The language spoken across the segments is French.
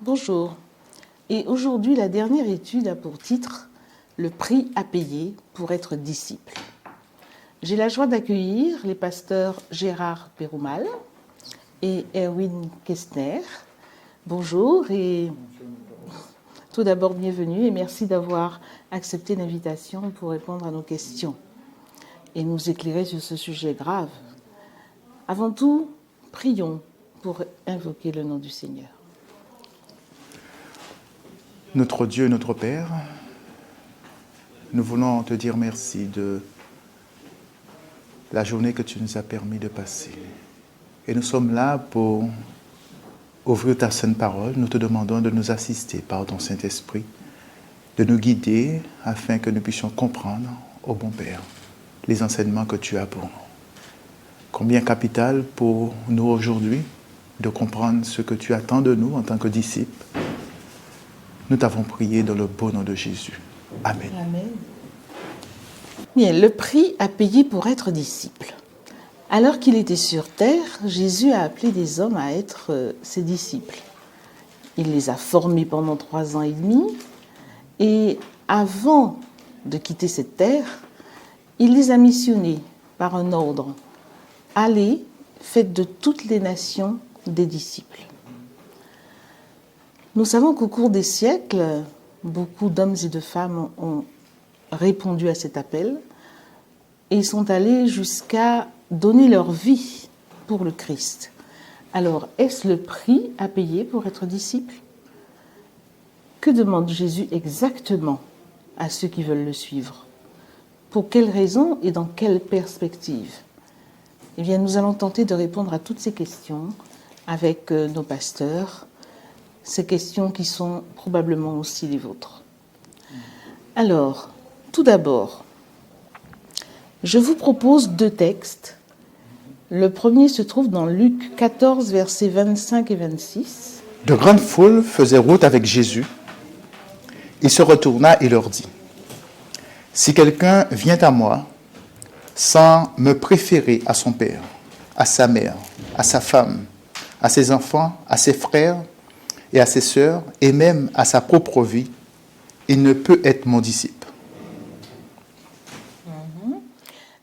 Bonjour. Et aujourd'hui, la dernière étude a pour titre « Le prix à payer pour être disciple ». J'ai la joie d'accueillir les pasteurs Gérard Pérumal et Erwin Kestner. Bonjour et tout d'abord bienvenue et merci d'avoir accepté l'invitation pour répondre à nos questions et nous éclairer sur ce sujet grave. Avant tout, prions pour invoquer le nom du Seigneur. Notre Dieu, notre Père, nous voulons te dire merci de la journée que tu nous as permis de passer. Et nous sommes là pour ouvrir ta sainte parole. Nous te demandons de nous assister par ton Saint-Esprit, de nous guider afin que nous puissions comprendre, ô bon Père, les enseignements que tu as pour nous. Combien capital pour nous aujourd'hui de comprendre ce que tu attends de nous en tant que disciples. Nous t'avons prié dans le beau nom de Jésus. Amen. Amen. Bien, le prix à payer pour être disciple. Alors qu'il était sur terre, Jésus a appelé des hommes à être ses disciples. Il les a formés pendant 3 ans et demi et avant de quitter cette terre, il les a missionnés par un ordre. Allez, faites de toutes les nations des disciples. Nous savons qu'au cours des siècles, beaucoup d'hommes et de femmes ont répondu à cet appel et sont allés jusqu'à donner leur vie pour le Christ. Alors, est-ce le prix à payer pour être disciple? Que demande Jésus exactement à ceux qui veulent le suivre? Pour quelles raisons et dans quelle perspective? Eh bien, nous allons tenter de répondre à toutes ces questions avec nos pasteurs, ces questions qui sont probablement aussi les vôtres. Alors, tout d'abord, je vous propose 2 textes. Le premier se trouve dans Luc 14, versets 25 et 26. De grandes foules faisaient route avec Jésus. Il se retourna et leur dit, « Si quelqu'un vient à moi sans me préférer à son père, à sa mère, à sa femme, à ses enfants, à ses frères et à ses sœurs, et même à sa propre vie, il ne peut être mon disciple. »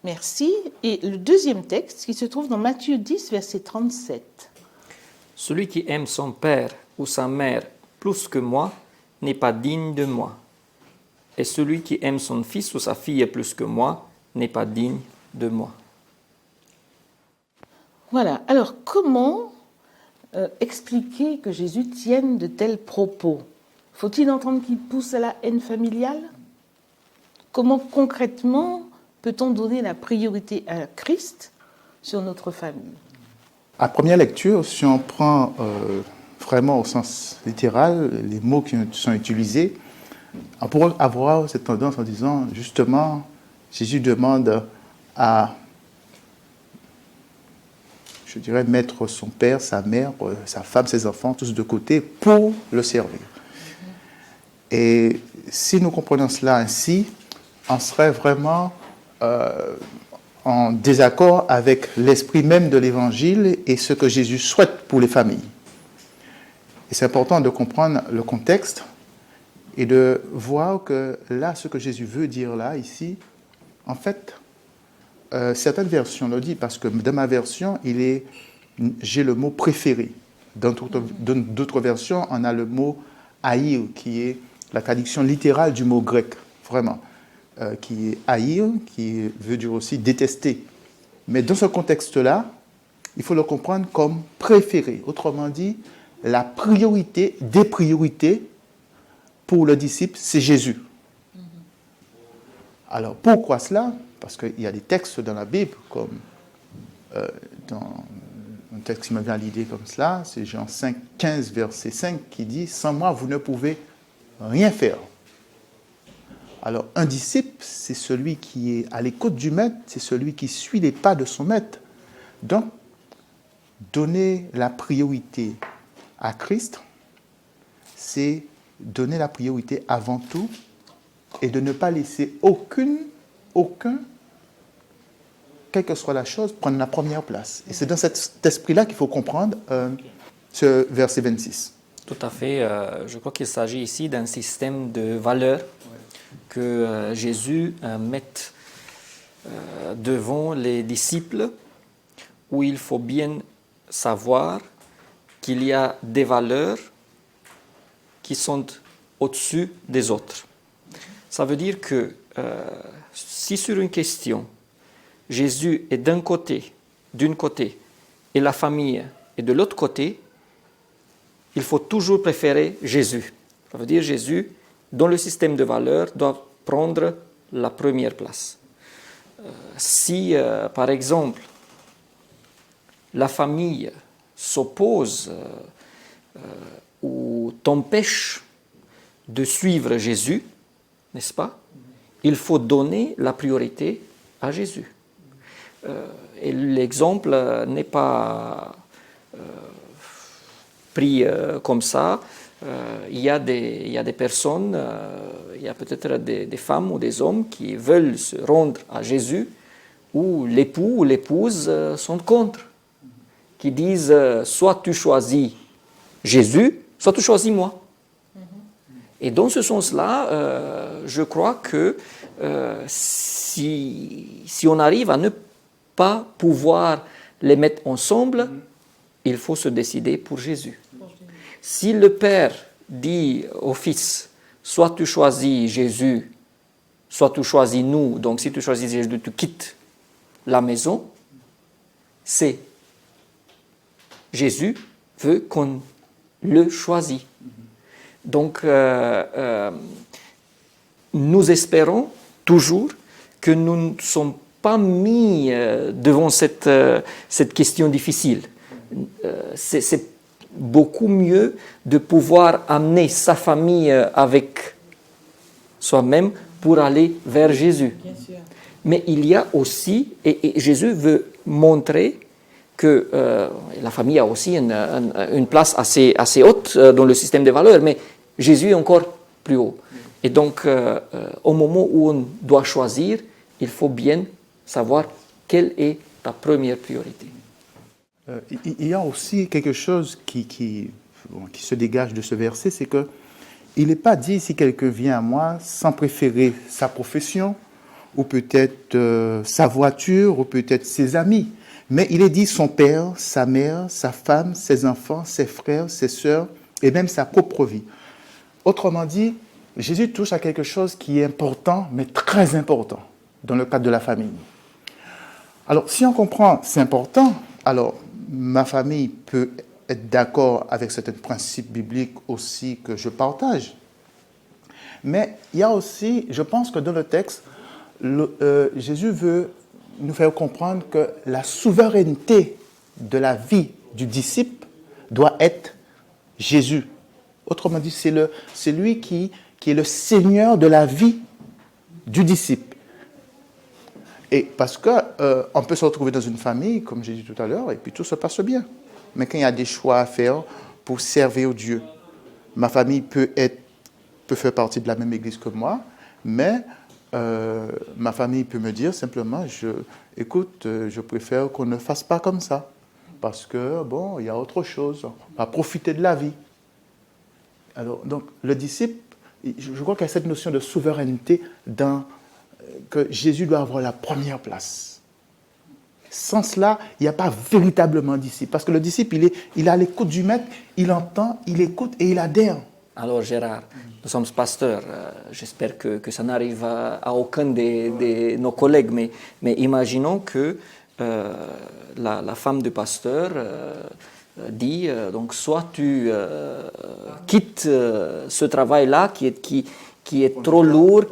Merci. Et le deuxième texte qui se trouve dans Matthieu 10, verset 37. Celui qui aime son père ou sa mère plus que moi n'est pas digne de moi. Et celui qui aime son fils ou sa fille plus que moi n'est pas digne de moi. Voilà. Alors, comment expliquer que Jésus tienne de tels propos? Faut-il entendre qu'il pousse à la haine familiale? Comment concrètement peut-on donner la priorité à Christ sur notre famille? À première lecture, si on prend vraiment au sens littéral les mots qui sont utilisés, on pourrait avoir cette tendance en disant, justement, Jésus demande à, je dirais, mettre son père, sa mère, sa femme, ses enfants, tous de côté pour le servir. Et si nous comprenons cela ainsi, on serait vraiment en désaccord avec l'esprit même de l'Évangile et ce que Jésus souhaite pour les familles. Et c'est important de comprendre le contexte et de voir que là, ce que Jésus veut dire là, ici, en fait, certaines versions le disent, parce que dans ma version, j'ai le mot préféré. Dans d'autres versions, on a le mot haïr, qui est la traduction littérale du mot grec, vraiment. Qui est haïr, qui veut dire aussi détester. Mais dans ce contexte-là, il faut le comprendre comme préféré. Autrement dit, la priorité des priorités pour le disciple, c'est Jésus. Alors, pourquoi cela? Parce qu'il y a des textes dans la Bible, comme dans un texte qui me vient à l'idée comme cela, c'est Jean 5, 15, verset 5, qui dit « Sans moi, vous ne pouvez rien faire ». Alors, un disciple, c'est celui qui est à l'écoute du maître, c'est celui qui suit les pas de son maître. Donc, donner la priorité à Christ, c'est donner la priorité avant tout et de ne pas laisser aucun, quelle que soit la chose, prendre la première place. Et c'est dans cet esprit-là qu'il faut comprendre ce verset 26. Tout à fait. Je crois qu'il s'agit ici d'un système de valeurs que Jésus met devant les disciples, où il faut bien savoir qu'il y a des valeurs qui sont au-dessus des autres. Ça veut dire que si sur une question, Jésus est d'un côté, et la famille est de l'autre côté, il faut toujours préférer Jésus. Ça veut dire Jésus, dans le système de valeurs, doit prendre la première place. Si, par exemple, la famille s'oppose ou t'empêche de suivre Jésus, n'est-ce pas? Il faut donner la priorité à Jésus. Et l'exemple n'est pas pris comme ça. Il y a des personnes, il y a peut-être des femmes ou des hommes qui veulent se rendre à Jésus, où l'époux ou l'épouse sont contre, qui disent soit tu choisis Jésus, soit tu choisis moi. Et dans ce sens-là, je crois que si on arrive à ne pas pouvoir les mettre ensemble, il faut se décider pour Jésus. Si le père dit au fils, soit tu choisis Jésus, soit tu choisis nous, donc si tu choisis Jésus, tu quittes la maison, c'est Jésus veut qu'on le choisisse. Donc, nous espérons toujours que nous ne sommes pas mis devant cette question difficile. C'est beaucoup mieux de pouvoir amener sa famille avec soi-même pour aller vers Jésus. Mais il y a aussi, et Jésus veut montrer que la famille a aussi une place assez haute dans le système des valeurs, mais Jésus est encore plus haut. Et donc, au moment où on doit choisir, il faut bien savoir quelle est ta première priorité. Il y a aussi quelque chose qui se dégage de ce verset, c'est que il n'est pas dit si quelqu'un vient à moi sans préférer sa profession, ou peut-être sa voiture, ou peut-être ses amis. Mais il est dit son père, sa mère, sa femme, ses enfants, ses frères, ses sœurs, et même sa propre vie. Autrement dit, Jésus touche à quelque chose qui est important, mais très important, dans le cadre de la famille. Alors, si on comprend c'est important, alors ma famille peut être d'accord avec certains principes bibliques aussi que je partage. Mais il y a aussi, je pense que dans le texte, Jésus veut nous faire comprendre que la souveraineté de la vie du disciple doit être Jésus. Autrement dit, c'est lui qui est le Seigneur de la vie du disciple. Et parce qu'on peut se retrouver dans une famille, comme j'ai dit tout à l'heure, et puis tout se passe bien. Mais quand il y a des choix à faire pour servir Dieu, ma famille peut faire partie de la même église que moi, mais ma famille peut me dire simplement, écoute, je préfère qu'on ne fasse pas comme ça, parce que, bon, il y a autre chose, on va profiter de la vie. Alors, donc, le disciple, je crois qu'il y a cette notion de souveraineté que Jésus doit avoir la première place. Sans cela, il n'y a pas véritablement disciple. Parce que le disciple, il est à l'écoute du maître, il entend, il écoute et il adhère. Alors Gérard, nous sommes pasteurs. J'espère que ça n'arrive à aucun de nos collègues, mais imaginons que la femme du pasteur dit, donc soit tu quittes ce travail-là qui est trop lourd,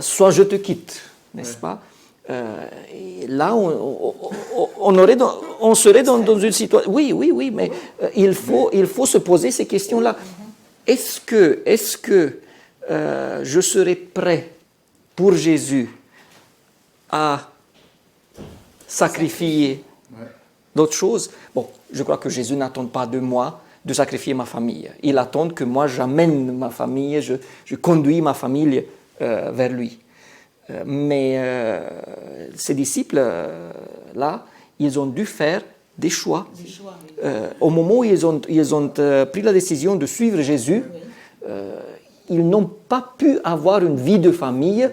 soit je te quitte, n'est-ce pas? Et là, on serait dans une situation... Oui, mais il faut se poser ces questions-là. Est-ce que je serai prêt pour Jésus à sacrifier d'autres choses? Bon, je crois que Jésus n'attend pas de moi de sacrifier ma famille. Il attend que moi j'amène ma famille, je conduis ma famille vers lui. Mais ces disciples-là, ils ont dû faire des choix. Au moment où ils ont pris la décision de suivre Jésus, ils n'ont pas pu avoir une vie de famille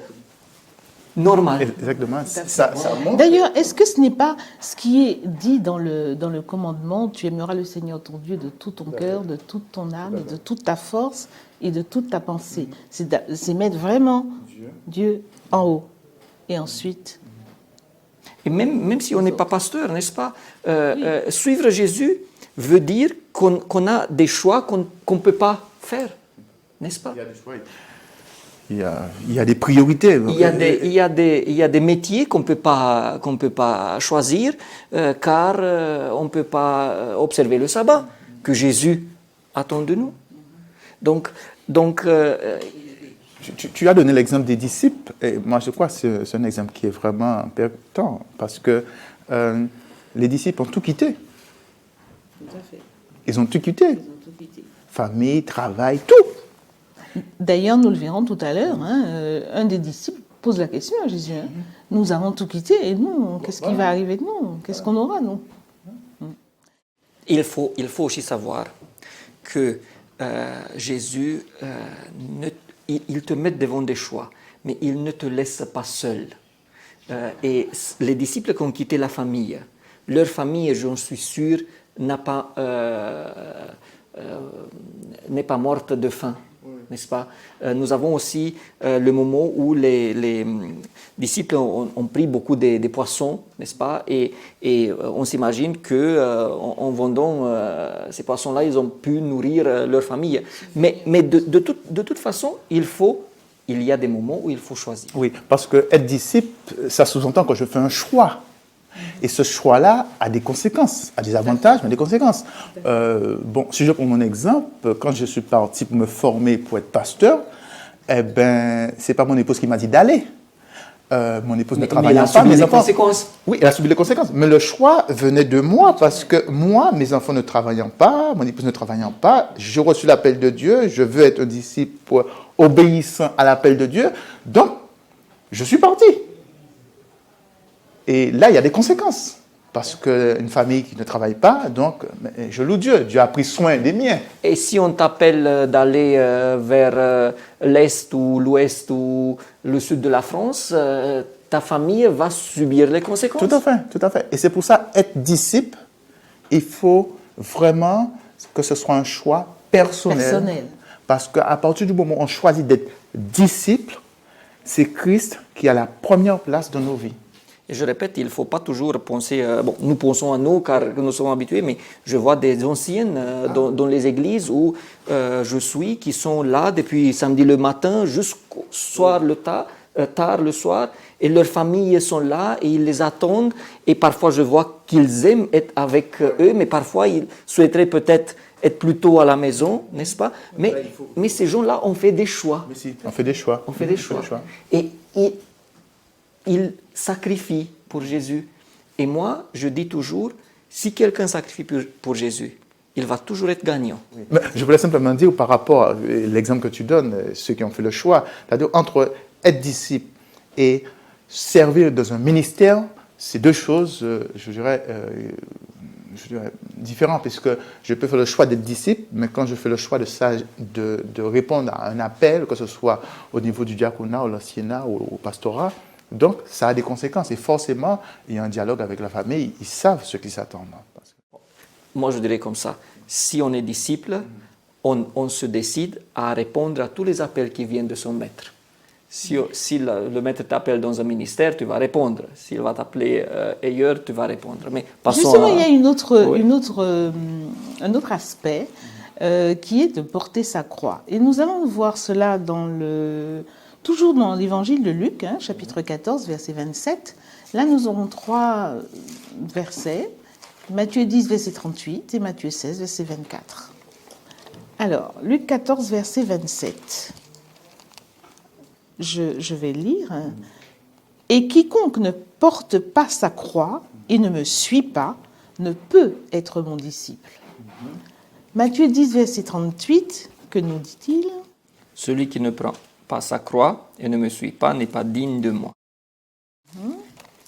normale. Exactement. Ça montre. D'ailleurs, est-ce que ce n'est pas ce qui est dit dans le commandement, tu aimeras le Seigneur ton Dieu de tout ton cœur, de toute ton âme, et de toute ta force et de toute ta pensée. C'est mettre vraiment Dieu en haut. Et ensuite... Et même si on n'est pas pasteur, n'est-ce pas, suivre Jésus veut dire qu'on a des choix qu'on ne peut pas faire, n'est-ce pas? Il y a des priorités. Il y a des métiers qu'on peut pas choisir car on ne peut pas observer le sabbat que Jésus attend de nous. Donc tu as donné l'exemple des disciples, et moi je crois que c'est un exemple qui est vraiment important, parce que les disciples ont tout quitté. Tout à fait. Ils ont tout quitté. Ils ont tout quitté. Famille, travail, tout. D'ailleurs, nous le verrons tout à l'heure, un des disciples pose la question à Jésus. Nous avons tout quitté, et nous, qu'est-ce qui va arriver de nous? Qu'est-ce qu'on aura, nous? il faut aussi savoir que Jésus, il te met devant des choix, mais il ne te laisse pas seul. Et les disciples qui ont quitté la famille, leur famille, j'en suis sûr, n'est pas morte de faim, n'est-ce pas? Nous avons aussi le moment où les disciples ont pris beaucoup des poissons, n'est-ce pas? Et on s'imagine qu'en vendant ces poissons-là, ils ont pu nourrir leur famille. Mais de toute façon, il y a des moments où il faut choisir. Oui, parce que être disciple, ça sous-entend que je fais un choix. Et ce choix-là a des conséquences, a des avantages, mais des conséquences. Bon, si je prends mon exemple, quand je suis parti pour me former pour être pasteur, eh ben, c'est pas mon épouse qui m'a dit d'aller. Mon épouse ne travaillait pas, mes enfants. Conséquences. Oui, elle a subi les conséquences. Mais le choix venait de moi, parce que moi, mes enfants ne travaillant pas, mon épouse ne travaillant pas, j'ai reçu l'appel de Dieu, je veux être un disciple obéissant à l'appel de Dieu, donc je suis parti. Et là, il y a des conséquences. Parce qu'une famille qui ne travaille pas, donc, je loue Dieu. Dieu a pris soin des miens. Et si on t'appelle d'aller vers l'Est ou l'Ouest ou le Sud de la France, ta famille va subir les conséquences. Tout à fait, tout à fait. Et c'est pour ça, être disciple, il faut vraiment que ce soit un choix personnel. Parce qu'à partir du moment où on choisit d'être disciple, c'est Christ qui a la première place dans nos vies. Et je répète, il ne faut pas toujours penser... nous pensons à nous car nous sommes habitués, mais je vois des anciennes dans les églises où je suis, qui sont là depuis samedi le matin jusqu'au soir tard le soir, et leurs familles sont là et ils les attendent. Et parfois, je vois qu'ils aiment être avec eux, mais parfois, ils souhaiteraient peut-être être plutôt à la maison, n'est-ce pas? Mais ces gens-là ont fait des choix. Mais si, on fait des choix. On fait des choix. Et il sacrifie pour Jésus. Et moi, je dis toujours, si quelqu'un sacrifie pour Jésus, il va toujours être gagnant. Oui. Mais je voulais simplement dire, par rapport à l'exemple que tu donnes, ceux qui ont fait le choix, c'est-à-dire entre être disciple et servir dans un ministère, c'est deux choses, je dirais, différentes, puisque je peux faire le choix d'être disciple, mais quand je fais le choix de répondre à un appel, que ce soit au niveau du diaconat, au l'anciennat ou au pastorat, donc, ça a des conséquences. Et forcément, il y a un dialogue avec la famille. Ils savent ce qu'ils s'attendent. Moi, je dirais comme ça. Si on est disciple, on se décide à répondre à tous les appels qui viennent de son maître. Si le maître t'appelle dans un ministère, tu vas répondre. S'il va t'appeler ailleurs, tu vas répondre. Mais justement, il y a un autre aspect qui est de porter sa croix. Et nous allons voir cela toujours dans l'évangile de Luc, chapitre 14, verset 27. Là, nous aurons 3 versets. Matthieu 10, verset 38 et Matthieu 16, verset 24. Alors, Luc 14, verset 27. Je vais lire. Et quiconque ne porte pas sa croix et ne me suit pas ne peut être mon disciple. Matthieu 10, verset 38, que nous dit-il? Celui qui ne prend pas sa croix et ne me suit pas n'est pas digne de moi.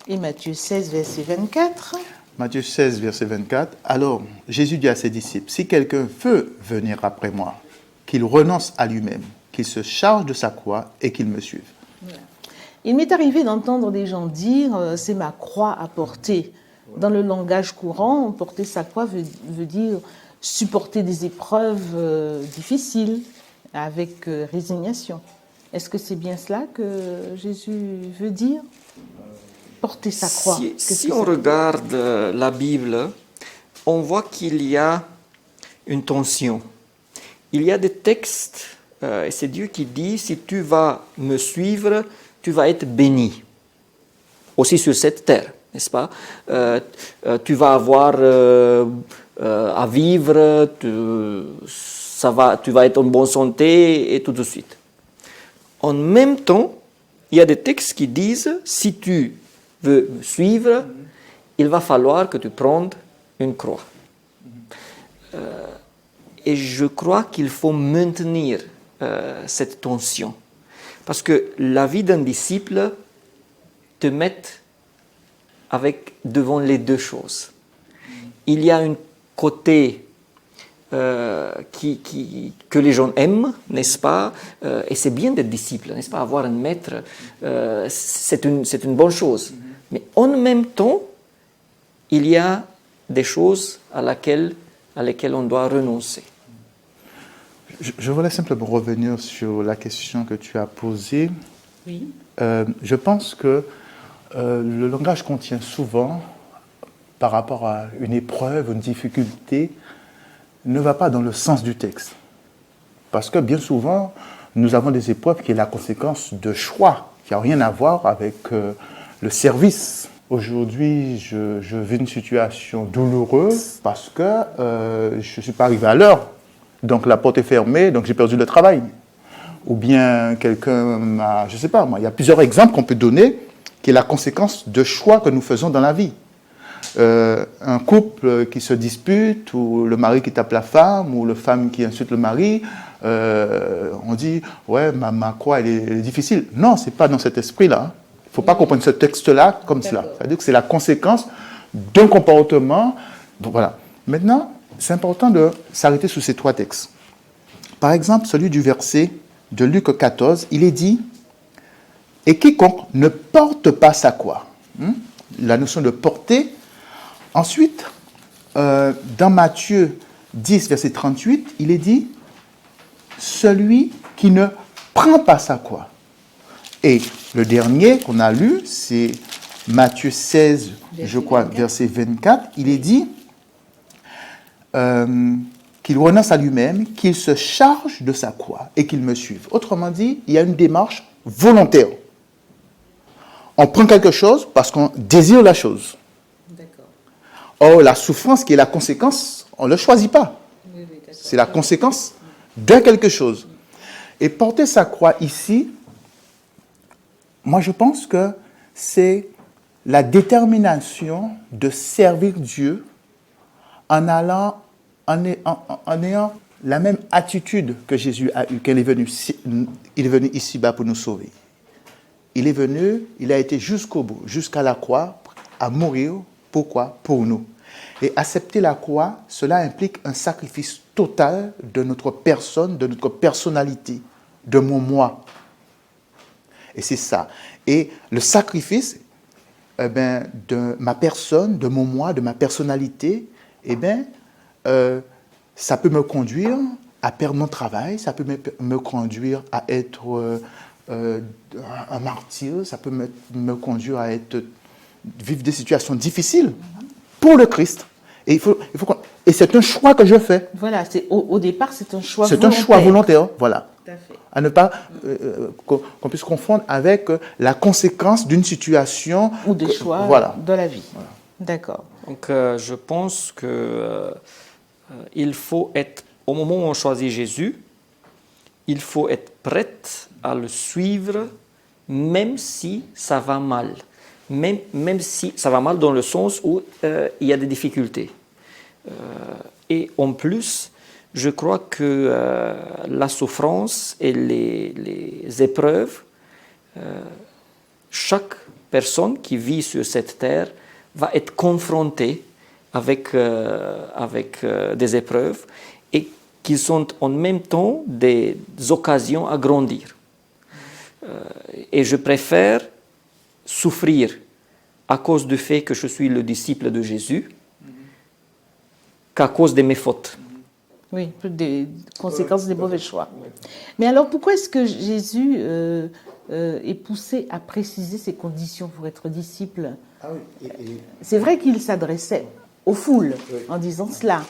Et Matthieu 16, verset 24. Matthieu 16, verset 24. Alors, Jésus dit à ses disciples, si quelqu'un veut venir après moi, qu'il renonce à lui-même, qu'il se charge de sa croix et qu'il me suive. Voilà. Il m'est arrivé d'entendre des gens dire c'est ma croix à porter. Dans le langage courant, porter sa croix veut dire supporter des épreuves difficiles avec résignation. Est-ce que c'est bien cela que Jésus veut dire? Porter sa croix. Si on regarde la Bible, on voit qu'il y a une tension. Il y a des textes, et c'est Dieu qui dit, si tu vas me suivre, tu vas être béni. Aussi sur cette terre, n'est-ce pas? Tu vas avoir à vivre, tu vas être en bonne santé et tout de suite. En même temps, il y a des textes qui disent, si tu veux me suivre, il va falloir que tu prennes une croix. Et je crois qu'il faut maintenir cette tension. Parce que la vie d'un disciple te met devant les deux choses. Il y a un côté que les gens aiment, n'est-ce pas? Et c'est bien d'être disciple, n'est-ce pas? Avoir un maître, c'est une bonne chose. Mais en même temps, il y a des choses à lesquelles on doit renoncer. Je voulais simplement revenir sur la question que tu as posée. Oui. Je pense que le langage qu'on tient souvent par rapport à une épreuve, une difficulté, ne va pas dans le sens du texte. Parce que bien souvent, nous avons des épreuves qui sont la conséquence de choix, qui n'ont rien à voir avec le service. Aujourd'hui, je vis une situation douloureuse parce que je ne suis pas arrivé à l'heure. Donc la porte est fermée, donc j'ai perdu le travail. Ou bien quelqu'un m'a... Je ne sais pas, moi, il y a plusieurs exemples qu'on peut donner qui est la conséquence de choix que nous faisons dans la vie. Un couple qui se dispute, ou le mari qui tape la femme, ou la femme qui insulte le mari, on dit « ouais, ma croix, elle est difficile ». Non, ce n'est pas dans cet esprit-là. Il ne faut pas comprendre ce texte-là comme cela. C'est-à-dire que c'est la conséquence d'un comportement. Donc, voilà. Maintenant, c'est important de s'arrêter sur ces trois textes. Par exemple, celui du verset de Luc 14, il est dit « Et quiconque ne porte pas sa croix ». La notion de porter. Ensuite, dans Matthieu 10, verset 38, il est dit « Celui qui ne prend pas sa croix ». Et le dernier qu'on a lu, c'est Matthieu 16, je crois, verset 24. Il est dit qu'il renonce à lui-même, qu'il se charge de sa croix et qu'il me suive. Autrement dit, il y a une démarche volontaire. On prend quelque chose parce qu'on désire la chose. D'accord. Or, la souffrance qui est la conséquence, on ne le choisit pas. Oui, c'est la conséquence de quelque chose. Et porter sa croix ici, moi je pense que c'est la détermination de servir Dieu en ayant la même attitude que Jésus a eue, qu'il est venu ici-bas pour nous sauver. Il est venu, il a été jusqu'au bout, jusqu'à la croix, à mourir. Pourquoi? Pour nous. Et accepter la croix, cela implique un sacrifice total de notre personne, de notre personnalité, de mon moi. Et c'est ça. Et le sacrifice de ma personne, de mon moi, de ma personnalité, ça peut me conduire à perdre mon travail, ça peut me conduire à être un martyr, ça peut me conduire à vivre des situations difficiles pour le Christ. Et, et c'est un choix que je fais. Voilà, au départ, c'est un choix volontaire. C'est un choix volontaire, voilà. Tout à fait. À ne pas qu'on puisse confondre avec la conséquence d'une situation. Ou des choix de la vie. Voilà. D'accord. Donc, je pense que il faut être, au moment où on choisit Jésus, il faut être prêt à le suivre, même si ça va mal. Même si ça va mal dans le sens où il y a des difficultés. Et en plus, je crois que la souffrance et les épreuves, chaque personne qui vit sur cette terre va être confronté avec des épreuves et qui sont en même temps des occasions à grandir. Et je préfère souffrir à cause du fait que je suis le disciple de Jésus qu'à cause de mes fautes. Oui, des conséquences des mauvais choix. Mais alors, pourquoi est-ce que Jésus est poussé à préciser ses conditions pour être disciple? C'est vrai qu'il s'adressait aux foules en disant cela,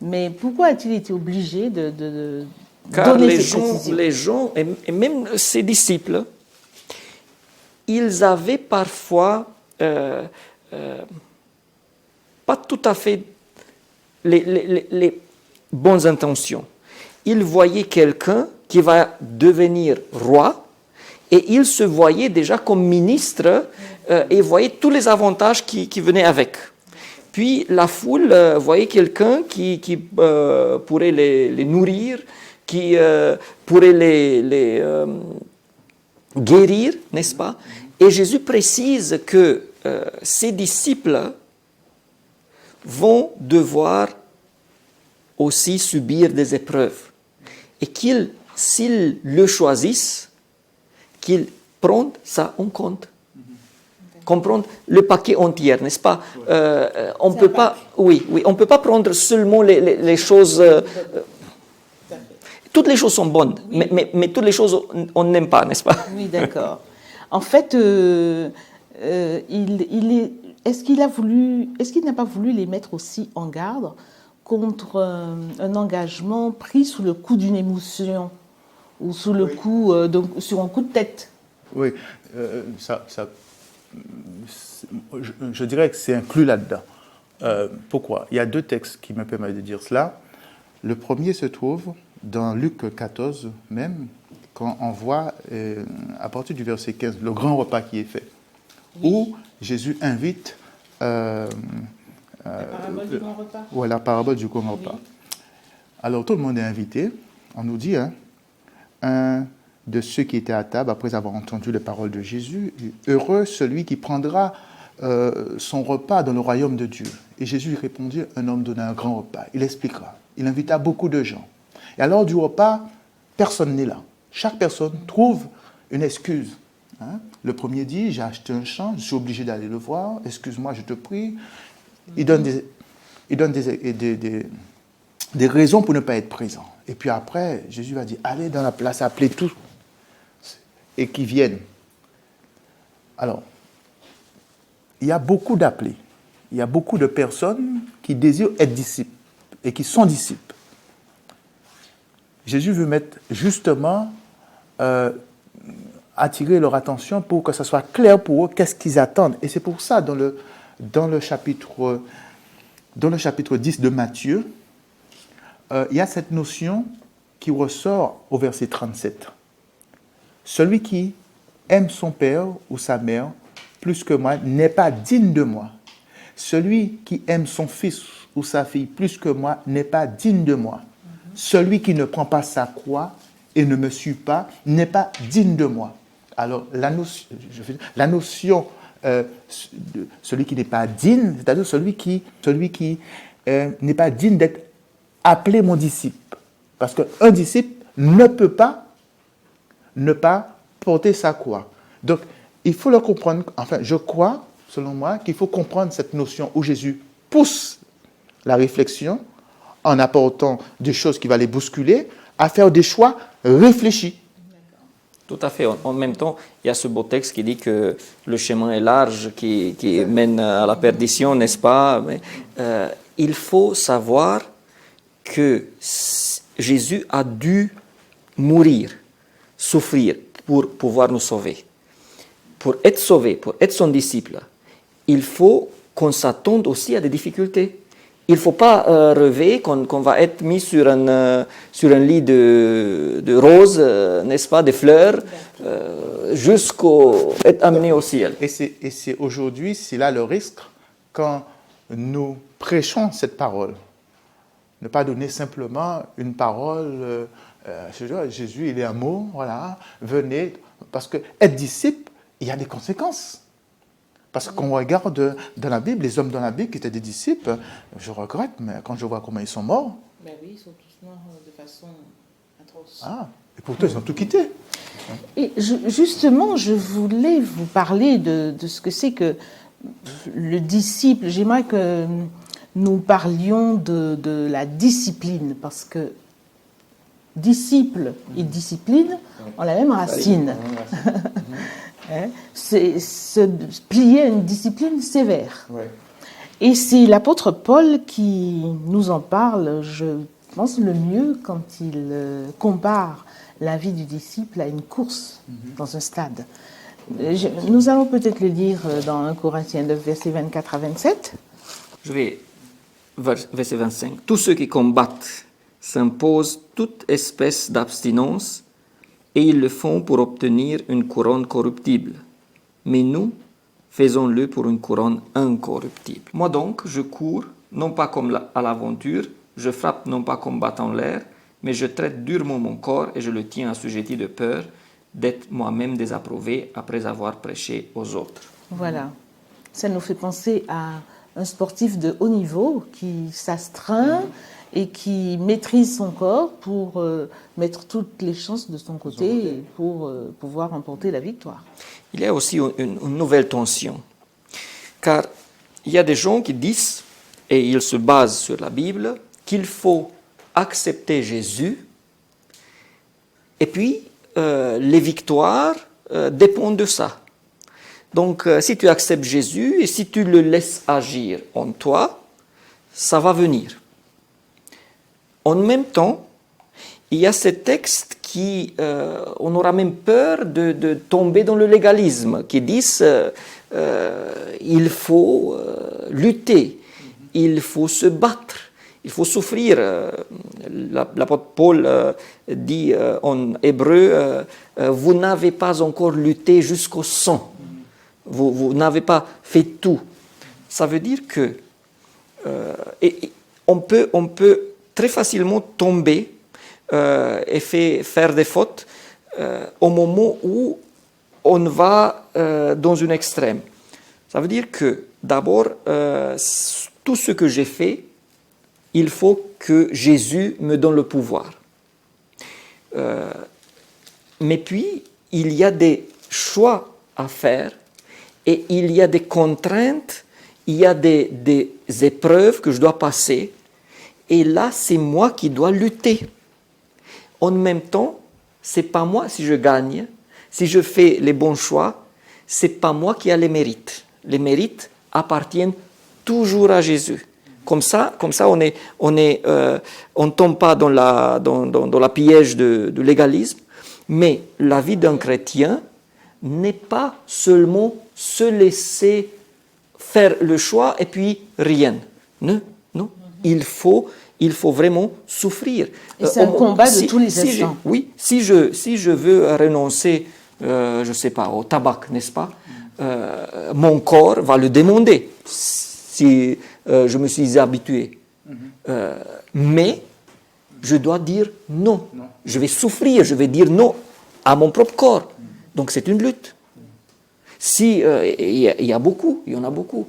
mais pourquoi a-t-il été obligé de Car donner ces précisions? les gens, et même ses disciples, ils avaient parfois pas tout à fait les bonnes intentions. Ils voyaient quelqu'un qui va devenir roi et ils se voyaient déjà comme ministre et voyaient tous les avantages qui venaient avec. Puis la foule voyait quelqu'un qui pourrait les nourrir, qui pourrait les guérir, n'est-ce pas? Et Jésus précise que ses disciples vont devoir aussi subir des épreuves. Et s'ils le choisissent, qu'ils prennent ça en compte. Comprendre le paquet entier, n'est-ce pas? On peut pas, on peut pas prendre seulement les choses. Toutes les choses sont bonnes, mais toutes les choses on n'aime pas, n'est-ce pas? Oui, d'accord. En fait, est-ce qu'il n'a pas voulu les mettre aussi en garde contre un engagement pris sous le coup d'une émotion ou sous le coup, sur un coup de tête? Oui, je dirais que c'est inclus là-dedans. Pourquoi? Il y a deux textes qui me permettent de dire cela. Le premier se trouve dans Luc 14 même, quand on voit à partir du verset 15 le grand repas qui est fait, où Jésus invite la parabole du grand repas. Ouais, la parabole du grand repas. Alors tout le monde est invité. On nous dit, un de ceux qui étaient à table, après avoir entendu les paroles de Jésus, heureux celui qui prendra son repas dans le royaume de Dieu. Et Jésus répondit, un homme donna un grand repas. Il expliquera. Il invita beaucoup de gens. Et alors du repas, personne n'est là. Chaque personne trouve une excuse. Le premier dit, j'ai acheté un champ, je suis obligé d'aller le voir, excuse-moi, je te prie. Il donne des raisons pour ne pas être présent. Et puis après, Jésus va dire, allez dans la place, appelez tous et qui viennent. Alors, il y a beaucoup d'appelés. Il y a beaucoup de personnes qui désirent être disciples et qui sont disciples. Jésus veut mettre justement, attirer leur attention pour que ça soit clair pour eux qu'est-ce qu'ils attendent. Et c'est pour ça, dans le chapitre 10 de Matthieu, il y a cette notion qui ressort au verset 37. Celui qui aime son père ou sa mère plus que moi n'est pas digne de moi. Celui qui aime son fils ou sa fille plus que moi n'est pas digne de moi. Celui qui ne prend pas sa croix et ne me suit pas n'est pas digne de moi. Alors, la notion de celui qui n'est pas digne, c'est-à-dire celui qui n'est pas digne d'être appelé mon disciple. Parce qu'un disciple ne peut pas ne pas porter sa croix. Donc, il faut le comprendre. Enfin, je crois, selon moi, qu'il faut comprendre cette notion où Jésus pousse la réflexion en apportant des choses qui vont les bousculer, à faire des choix réfléchis. Tout à fait. En même temps, il y a ce beau texte qui dit que le chemin est large, qui mène à la perdition, n'est-ce pas? Mais, il faut savoir que Jésus a dû mourir, souffrir pour pouvoir nous sauver. Pour être sauvé, pour être son disciple, il faut qu'on s'attende aussi à des difficultés. Il ne faut pas rêver qu'on va être mis sur un lit de roses, n'est-ce pas, de fleurs, jusqu'au être amené au ciel. Et c'est aujourd'hui, c'est là le risque, quand nous prêchons cette parole. Ne pas donner simplement une parole, Jésus, il est amour, voilà, venez. Parce que être disciple, il y a des conséquences. Parce qu'on regarde dans la Bible, les hommes dans la Bible qui étaient des disciples, je regrette, mais quand je vois comment ils sont morts, Ben oui, ils sont tous morts de façon atroce. et pourtant ils ont tout quitté. Et justement, je voulais vous parler de ce que c'est que le disciple. J'aimerais que nous parlions de la discipline, parce que disciple et discipline ont la même racine. Hein, c'est se plier à une discipline sévère. Ouais. Et c'est l'apôtre Paul qui nous en parle, je pense, le mieux quand il compare la vie du disciple à une course dans un stade. Nous allons peut-être le lire dans 1 Corinthiens 9, versets 24 à 27. Je vais, verset 25. Tous ceux qui combattent s'imposent toute espèce d'abstinence et ils le font pour obtenir une couronne corruptible. Mais nous, faisons-le pour une couronne incorruptible. Moi donc, je cours, non pas comme à l'aventure, je frappe non pas comme battant l'air, mais je traite durement mon corps et je le tiens assujetti de peur d'être moi-même désapprouvé après avoir prêché aux autres. Voilà. Ça nous fait penser à un sportif de haut niveau qui s'astreint et qui maîtrise son corps pour mettre toutes les chances de son côté et pour pouvoir remporter la victoire. Il y a aussi une nouvelle tension, car il y a des gens qui disent, et ils se basent sur la Bible, qu'il faut accepter Jésus, et puis les victoires dépendent de ça. Donc si tu acceptes Jésus et si tu le laisses agir en toi, ça va venir. En même temps, il y a ces textes qui, on aura même peur de tomber dans le légalisme, qui disent il faut lutter, il faut se battre, il faut souffrir. L'apôtre Paul dit en hébreu, vous n'avez pas encore lutté jusqu'au sang, vous n'avez pas fait tout. Ça veut dire que on peut très facilement tomber et faire des fautes au moment où on va dans un extrême. Ça veut dire que d'abord, tout ce que j'ai fait, il faut que Jésus me donne le pouvoir. Mais puis, il y a des choix à faire et il y a des contraintes, il y a des épreuves que je dois passer. Et là, c'est moi qui dois lutter. En même temps, c'est pas moi si je gagne, si je fais les bons choix, c'est pas moi qui a les mérites. Les mérites appartiennent toujours à Jésus. Comme ça, on tombe pas dans la piège du légalisme, mais la vie d'un chrétien n'est pas seulement se laisser faire le choix et puis rien. Non, non. Il faut vraiment souffrir. Et c'est un combat de tous les instants. Oui, si je veux renoncer, je ne sais pas, au tabac, n'est-ce pas, mon corps va le demander si je me suis habitué. Mais je dois dire non. Je vais souffrir, je vais dire non à mon propre corps. Donc c'est une lutte. Si il y en a beaucoup.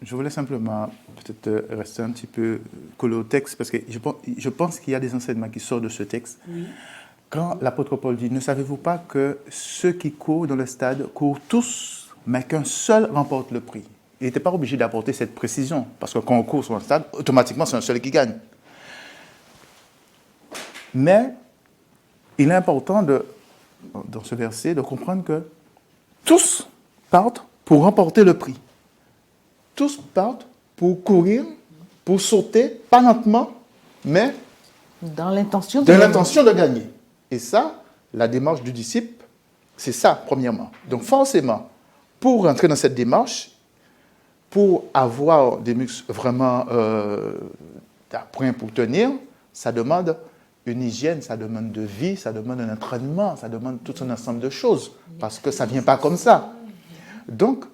Je voulais simplement peut-être rester un petit peu collé au texte, parce que je pense qu'il y a des enseignements qui sortent de ce texte. Oui. Quand l'apôtre Paul dit « Ne savez-vous pas que ceux qui courent dans le stade courent tous, mais qu'un seul remporte le prix ?» Il n'était pas obligé d'apporter cette précision, parce que quand on court sur un stade, automatiquement, c'est un seul qui gagne. Mais il est important, dans ce verset, de comprendre que tous partent pour remporter le prix. Tous partent pour courir, pour sauter, pas lentement, mais dans l'intention de gagner. Et ça, la démarche du disciple, c'est ça, premièrement. Donc forcément, pour rentrer dans cette démarche, pour avoir des muscles vraiment d'appoint pour tenir, ça demande une hygiène, ça demande de vie, ça demande un entraînement, ça demande tout un ensemble de choses, parce que ça ne vient pas comme ça. Donc,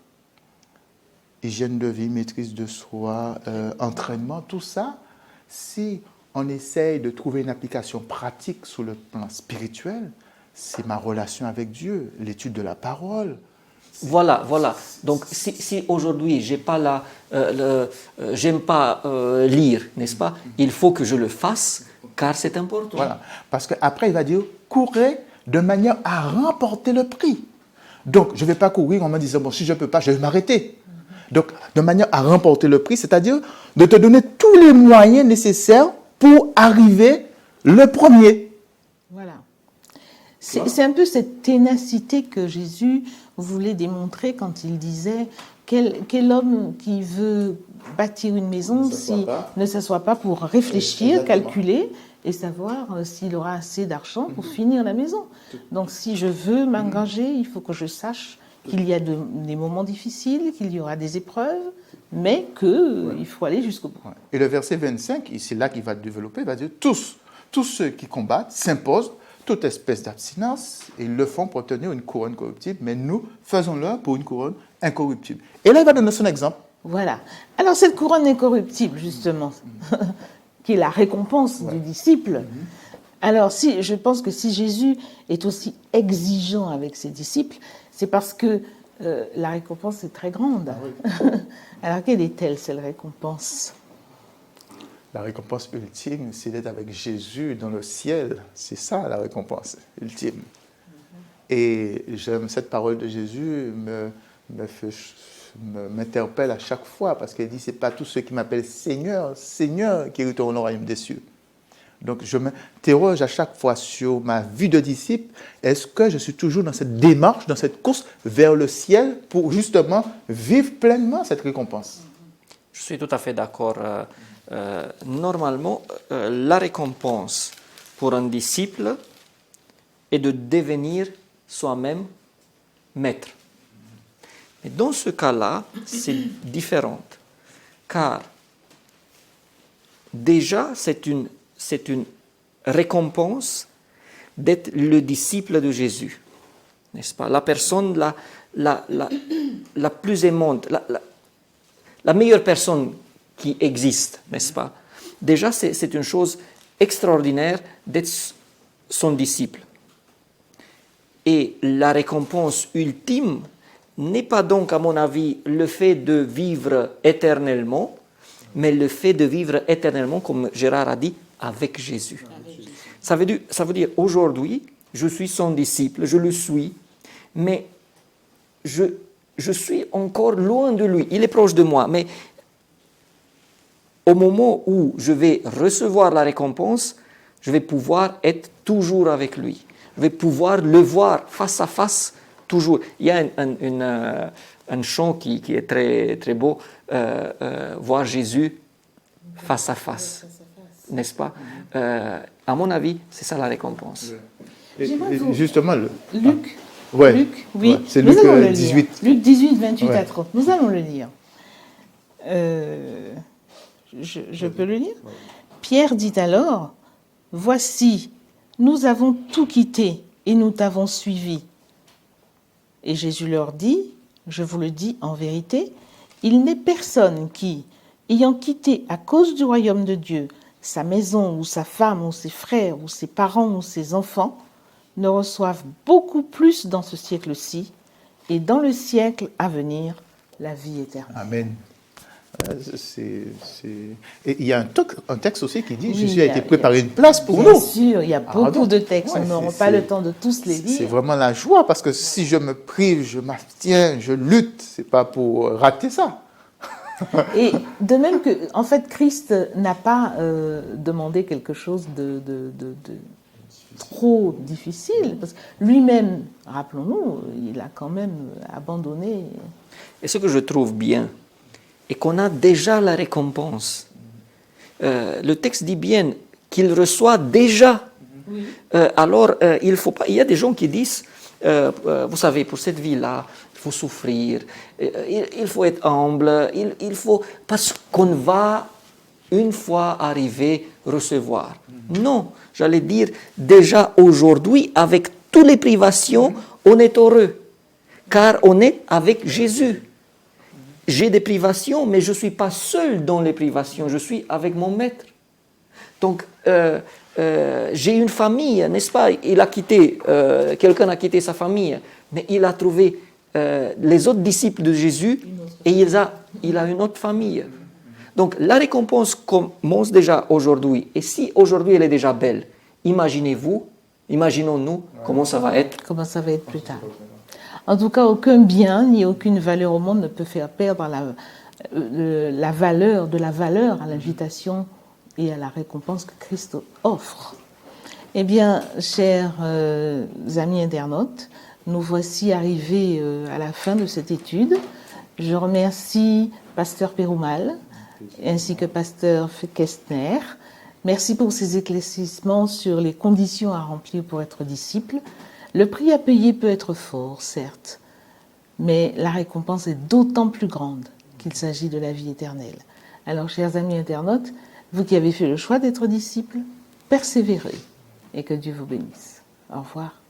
hygiène de vie, maîtrise de soi, entraînement, tout ça, si on essaye de trouver une application pratique sur le plan spirituel, c'est ma relation avec Dieu, l'étude de la parole, Voilà, voilà. Donc, si aujourd'hui, j'aime pas lire, n'est-ce pas? Il faut que je le fasse, car c'est important. Voilà. Parce qu'après, il va dire, courez de manière à remporter le prix. Donc, je ne vais pas courir en me disant, bon, si je ne peux pas, je vais m'arrêter. Donc, de manière à remporter le prix, c'est-à-dire de te donner tous les moyens nécessaires pour arriver le premier. Voilà. C'est un peu cette ténacité que Jésus voulait démontrer quand il disait quel homme qui veut bâtir une maison ne s'assoit pas pour réfléchir, Exactement. calculer et savoir s'il aura assez d'argent pour finir la maison. Donc si je veux m'engager, il faut que je sache qu'il y a des moments difficiles, qu'il y aura des épreuves, mais qu'il faut aller jusqu'au bout. Et le verset 25, c'est là qu'il va développer, il va dire, tous ceux qui combattent s'imposent toute espèce d'abstinence, et ils le font pour obtenir une couronne corruptible, mais nous faisons-le pour une couronne incorruptible. Et là, il va donner son exemple. Voilà. Alors cette couronne incorruptible, justement, qui est la récompense du disciple. Alors je pense que si Jésus est aussi exigeant avec ses disciples, c'est parce que la récompense est très grande. Alors quelle est-elle, cette récompense? La récompense ultime, c'est d'être avec Jésus dans le ciel. C'est ça la récompense ultime. Et j'aime cette parole de Jésus, m'interpelle à chaque fois, parce qu'elle dit, ce n'est pas tous ceux qui m'appellent Seigneur, Seigneur, qui retournent au royaume des cieux. Donc je m'interroge à chaque fois sur ma vie de disciple. Est-ce que je suis toujours dans cette démarche, dans cette course vers le ciel pour justement vivre pleinement cette récompense? Je suis tout à fait d'accord. Normalement, la récompense pour un disciple est de devenir soi-même maître. Mais dans ce cas-là, c'est différent, car déjà, c'est une récompense d'être le disciple de Jésus, n'est-ce pas? La personne la plus aimante, la meilleure personne qui existe, n'est-ce pas? Déjà, c'est une chose extraordinaire d'être son disciple. Et la récompense ultime n'est pas donc, à mon avis, le fait de vivre éternellement, mais le fait de vivre éternellement, comme Gérard a dit, avec Jésus. Ça veut dire aujourd'hui, je suis son disciple, je le suis, mais je suis encore loin de lui. Il est proche de moi, mais au moment où je vais recevoir la récompense, je vais pouvoir être toujours avec lui. Je vais pouvoir le voir face à face, toujours. Il y a un chant qui est très, très beau, voir Jésus face à face, n'est-ce pas? À mon avis, c'est ça la récompense. Et justement, Luc, ouais. Luc, oui, C'est nous Luc allons le 18. lire. Luc 18, 28 Ouais. à 30. Nous allons le lire. Je peux le lire? Pierre dit alors, « Voici, nous avons tout quitté et nous t'avons suivi. » Et Jésus leur dit, « Je vous le dis en vérité, il n'est personne qui, ayant quitté à cause du royaume de Dieu sa maison ou sa femme ou ses frères ou ses parents ou ses enfants, ne reçoive beaucoup plus dans ce siècle-ci et dans le siècle à venir la vie éternelle. » Amen. Et il y a un texte aussi qui dit, Oui, Jésus a été il y a- préparé une place pour Bien nous. sûr, il y a beaucoup donc, de textes, ouais, on n'aura c'est- pas c'est- le temps de tous les C'est lire. vraiment la joie, parce que si je me prive, je m'abstiens, je lutte, c'est pas pour rater ça. Et de même que, en fait, Christ n'a pas demandé quelque chose de trop difficile, parce que lui-même, rappelons-nous, il a quand même abandonné. Et ce que je trouve bien, est qu'on a déjà la récompense. Le texte dit bien qu'il reçoit déjà. Alors, il faut pas. Il y a des gens qui disent, vous savez, pour cette vie-là, il faut souffrir, il faut être humble, il faut parce qu'on va une fois arriver recevoir. Non, j'allais dire déjà aujourd'hui, avec toutes les privations, on est heureux, car on est avec Jésus. J'ai des privations, mais je ne suis pas seul dans les privations, je suis avec mon maître. Donc, j'ai une famille, n'est-ce pas? Il a quitté, quelqu'un a quitté sa famille, mais il a trouvé les autres disciples de Jésus et il a une autre famille. Donc la récompense commence déjà aujourd'hui. Et si aujourd'hui elle est déjà belle, imaginons-nous comment ça va être. Comment ça va être plus tard. En tout cas, aucun bien ni aucune valeur au monde ne peut faire perdre la valeur à l'invitation et à la récompense que Christ offre. Eh bien, chers amis internautes, nous voici arrivés à la fin de cette étude. Je remercie Pasteur Pérumal ainsi que Pasteur Kestner. Merci pour ces éclaircissements sur les conditions à remplir pour être disciple. Le prix à payer peut être fort, certes, mais la récompense est d'autant plus grande qu'il s'agit de la vie éternelle. Alors, chers amis internautes, vous qui avez fait le choix d'être disciple, persévérez et que Dieu vous bénisse. Au revoir.